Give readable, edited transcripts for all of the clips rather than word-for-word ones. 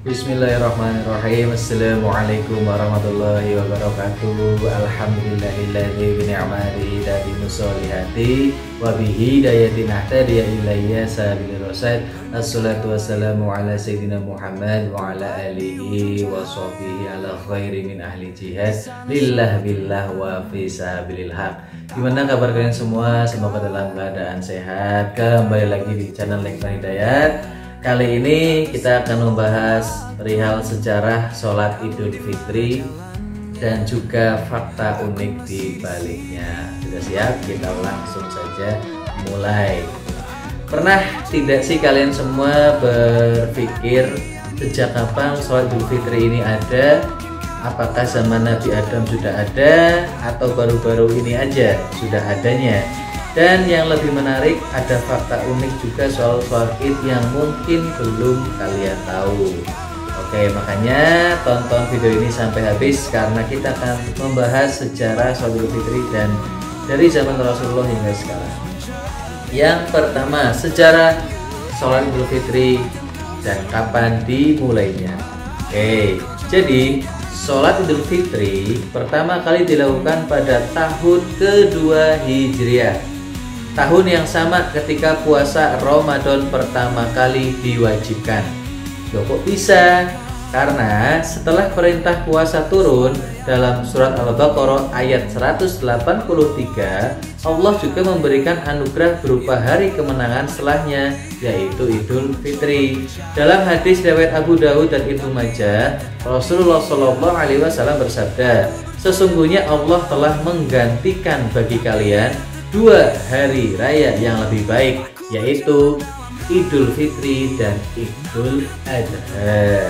Bismillahirrahmanirrahim. Assalamualaikum warahmatullahi wabarakatuh. Alhamdulillahilladzi bi ni'matihi tatimmus sholihati wa bi hidayatin nahtadiya ilayya sabilir rasyad. Assalatu wassalamu ala sayyidina Muhammad wa ala alihi wa sahbihi ala khairi min ahli jihad lillah billah wa fi sabilil haq. Gimana kabar kalian semua? Semoga dalam keadaan sehat. Kembali lagi di channel Lekman Hidayat. Kali ini kita akan membahas perihal sejarah sholat Idul Fitri dan juga fakta unik di baliknya. Sudah siap? Kita langsung saja mulai. Pernah tidak sih kalian semua berpikir sejak kapan sholat Idul Fitri ini ada? Apakah zaman Nabi Adam sudah ada atau baru-baru ini aja sudah adanya? Dan yang lebih menarik, ada fakta unik juga soal sholat Id yang mungkin belum kalian tahu. Oke, makanya tonton video ini sampai habis karena kita akan membahas sejarah sholat Idul Fitri dan dari zaman Rasulullah hingga sekarang. Yang pertama, sejarah sholat Idul Fitri dan kapan dimulainya. Oke, jadi sholat Idul Fitri pertama kali dilakukan pada tahun kedua Hijriah. Tahun yang sama ketika puasa Ramadan pertama kali diwajibkan. Loh, kok bisa? Karena setelah perintah puasa turun dalam surat Al-Baqarah ayat 183, Allah juga memberikan anugerah berupa hari kemenangan setelahnya, yaitu Idul Fitri. Dalam hadis riwayat Abu Dawud dan Ibnu Majah, Rasulullah SAW bersabda, "Sesungguhnya Allah telah menggantikan bagi kalian dua hari raya yang lebih baik, yaitu Idul Fitri dan Idul Adha."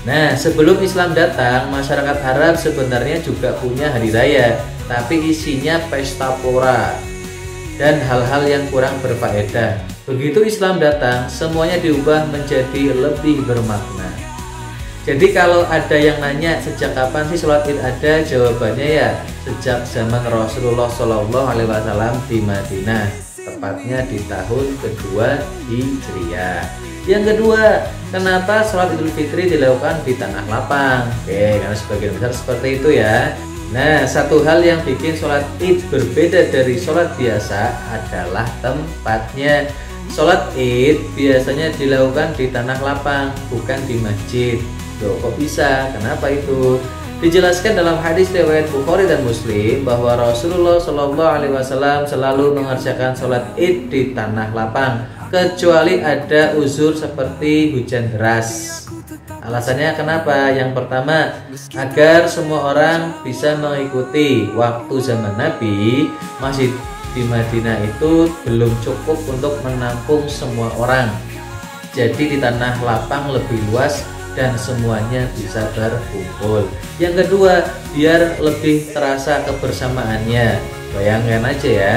Nah, sebelum Islam datang, masyarakat Arab sebenarnya juga punya hari raya, tapi isinya pesta pora dan hal-hal yang kurang berfaedah. Begitu Islam datang, semuanya diubah menjadi lebih bermakna. Jadi kalau ada yang nanya sejak kapan sih sholat Id ada, jawabannya ya sejak zaman Rasulullah SAW di Madinah, tepatnya di tahun kedua Hijriah. Yang kedua, kenapa sholat Idul Fitri dilakukan di tanah lapang? Oke, karena sebagian besar seperti itu ya. Nah, satu hal yang bikin sholat Id berbeda dari sholat biasa adalah tempatnya. Sholat Id biasanya dilakukan di tanah lapang, bukan di masjid. Loh, kok bisa? Kenapa itu? Dijelaskan dalam hadis riwayat Bukhari dan Muslim bahwa Rasulullah SAW selalu mengerjakan sholat Id di tanah lapang, kecuali ada uzur seperti hujan deras. Alasannya kenapa? Yang pertama, agar semua orang bisa mengikuti. Waktu zaman Nabi, masjid di Madinah itu belum cukup untuk menampung semua orang. Jadi di tanah lapang lebih luas dan semuanya bisa berkumpul. Yang kedua, biar lebih terasa kebersamaannya. Bayangkan aja ya,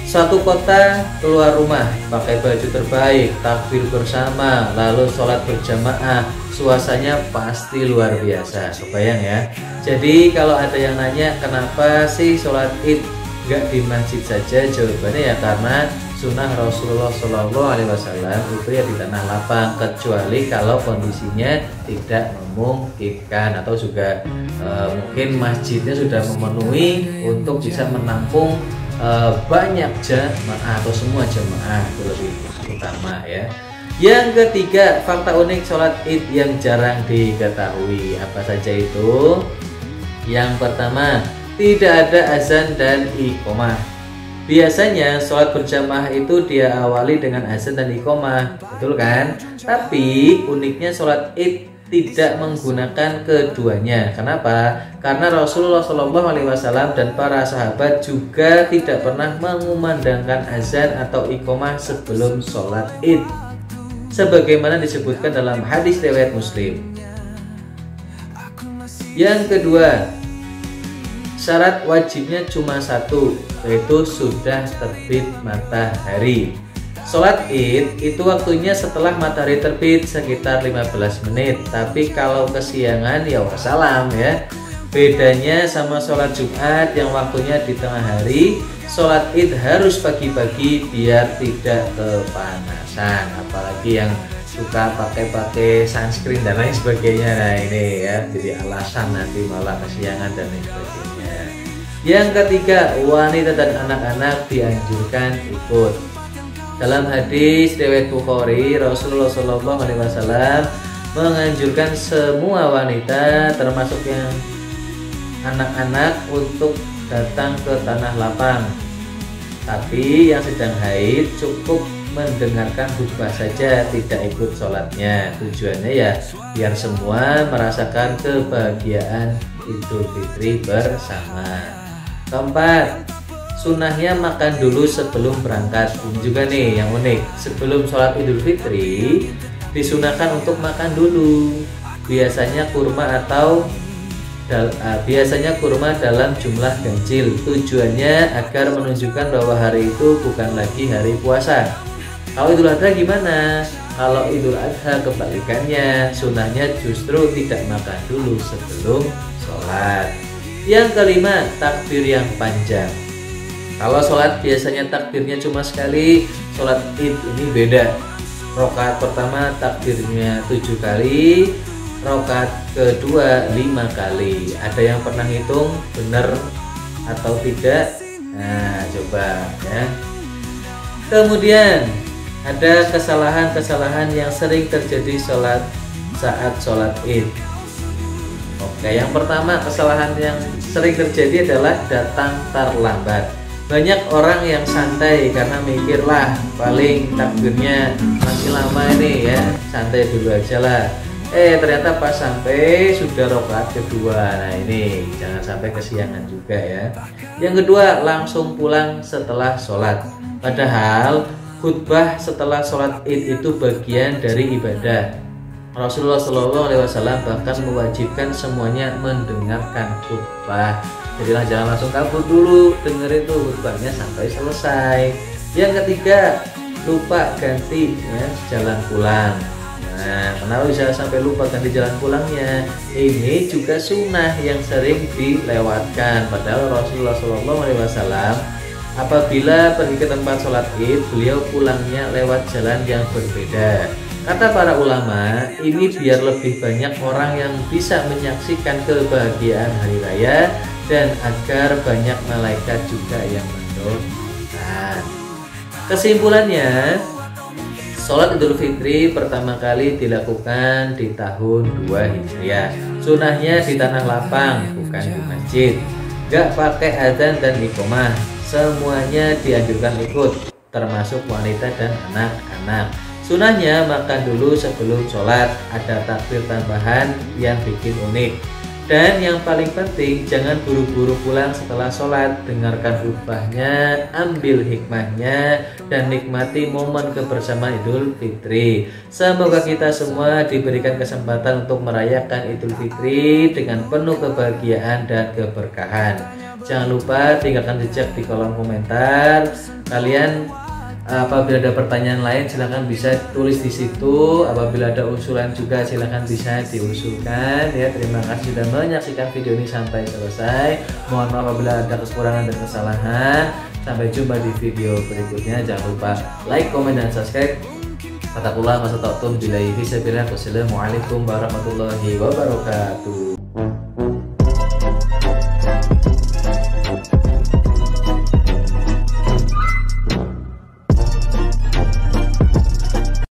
satu kota keluar rumah pakai baju terbaik, takbir bersama, lalu sholat berjamaah, suasananya pasti luar biasa. Kebayang ya. Jadi kalau ada yang nanya kenapa sih sholat Id nggak di masjid saja, jawabannya ya karena sunnah Rasulullah SAW itu ya di tanah lapang, kecuali kalau kondisinya tidak memungkinkan atau juga mungkin masjidnya sudah memenuhi untuk bisa menampung banyak jamaah atau semua jamaah, itu lebih utama ya. Yang ketiga, fakta unik sholat Id yang jarang diketahui. Apa saja itu? Yang pertama, tidak ada azan dan iqomah. Biasanya sholat berjamaah itu dia awali dengan azan dan iqomah, betul kan? Tapi uniknya sholat Id tidak menggunakan keduanya. Kenapa? Karena Rasulullah SAW dan para sahabat juga tidak pernah mengumandangkan azan atau iqomah sebelum sholat Id, sebagaimana disebutkan dalam hadis riwayat Muslim. Yang kedua, syarat wajibnya cuma satu, yaitu sudah terbit matahari. Sholat Id itu waktunya setelah matahari terbit sekitar 15 menit. Tapi kalau kesiangan ya wassalam ya. Bedanya sama sholat Jumat yang waktunya di tengah hari, sholat Id harus pagi-pagi biar tidak kepanasan. Apalagi yang suka pakai sunscreen dan lain sebagainya. Nah ini ya jadi alasan nanti malah kesiangan dan lain sebagainya. Yang ketiga, wanita dan anak-anak dianjurkan ikut. Dalam hadis riwayat Bukhari, Rasulullah SAW menganjurkan semua wanita termasuk yang anak-anak untuk datang ke tanah lapang. Tapi yang sedang haid cukup mendengarkan khutbah saja, tidak ikut sholatnya. Tujuannya ya biar semua merasakan kebahagiaan Idul Fitri bersama. Keempat, sunnahnya makan dulu sebelum berangkat. Ini juga nih yang unik. Sebelum sholat Idul Fitri disunahkan untuk makan dulu. Biasanya kurma dalam jumlah ganjil. Tujuannya agar menunjukkan bahwa hari itu bukan lagi hari puasa. Kalau Idul Adha gimana? Kalau Idul Adha kebalikannya, sunnahnya justru tidak makan dulu sebelum sholat. Yang kelima, takbir yang panjang. Kalau sholat biasanya takbirnya cuma sekali, sholat Id ini beda. Rakaat pertama takbirnya 7 kali, rakaat kedua 5 kali. Ada yang pernah hitung benar atau tidak? Nah coba ya. Kemudian ada kesalahan-kesalahan yang sering terjadi saat sholat Id. Oke, yang pertama kesalahan yang sering terjadi adalah datang terlambat. Banyak orang yang santai karena mikirlah paling takbirnya masih lama ini ya, santai dulu aja lah. Ternyata pas sampai sudah rakaat kedua. Nah ini jangan sampai kesiangan juga ya. Yang kedua, langsung pulang setelah sholat. Padahal khutbah setelah sholat Id itu bagian dari ibadah. Rasulullah SAW bahkan mewajibkan semuanya mendengarkan khutbah. Jadilah jangan langsung kabur dulu, dengerin tuh khutbahnya sampai selesai. Yang ketiga, lupa ganti ya, jalan pulang. Nah, kenapa bisa sampai lupa ganti jalan pulangnya? Ini juga sunnah yang sering dilewatkan. Padahal Rasulullah SAW apabila pergi ke tempat sholat Id, beliau pulangnya lewat jalan yang berbeda. Kata para ulama, ini biar lebih banyak orang yang bisa menyaksikan kebahagiaan hari raya dan agar banyak malaikat juga yang mendoakan. Kesimpulannya, sholat Idul Fitri pertama kali dilakukan di tahun 2 Hijriah. Sunnahnya di tanah lapang, bukan di masjid. Gak pakai adzan dan iqomah. Semuanya dianjurkan ikut, termasuk wanita dan anak-anak. Sunnahnya makan dulu sebelum sholat, ada takbir tambahan yang bikin unik. Dan yang paling penting, jangan buru-buru pulang setelah sholat. Dengarkan khutbahnya, ambil hikmahnya, dan nikmati momen kebersamaan Idul Fitri. Semoga kita semua diberikan kesempatan untuk merayakan Idul Fitri dengan penuh kebahagiaan dan keberkahan. Jangan lupa tinggalkan jejak di kolom komentar. Kalian apabila ada pertanyaan lain silahkan bisa tulis di situ. Apabila ada usulan juga silahkan bisa diusulkan ya. Terima kasih sudah menyaksikan video ini sampai selesai. Mohon maaf apabila ada kekurangan dan kesalahan. Sampai jumpa di video berikutnya. Jangan lupa like, komen, dan subscribe. Katakullah masata'tum billahi fisabilillah. Wassalamualaikum warahmatullahi wabarakatuh.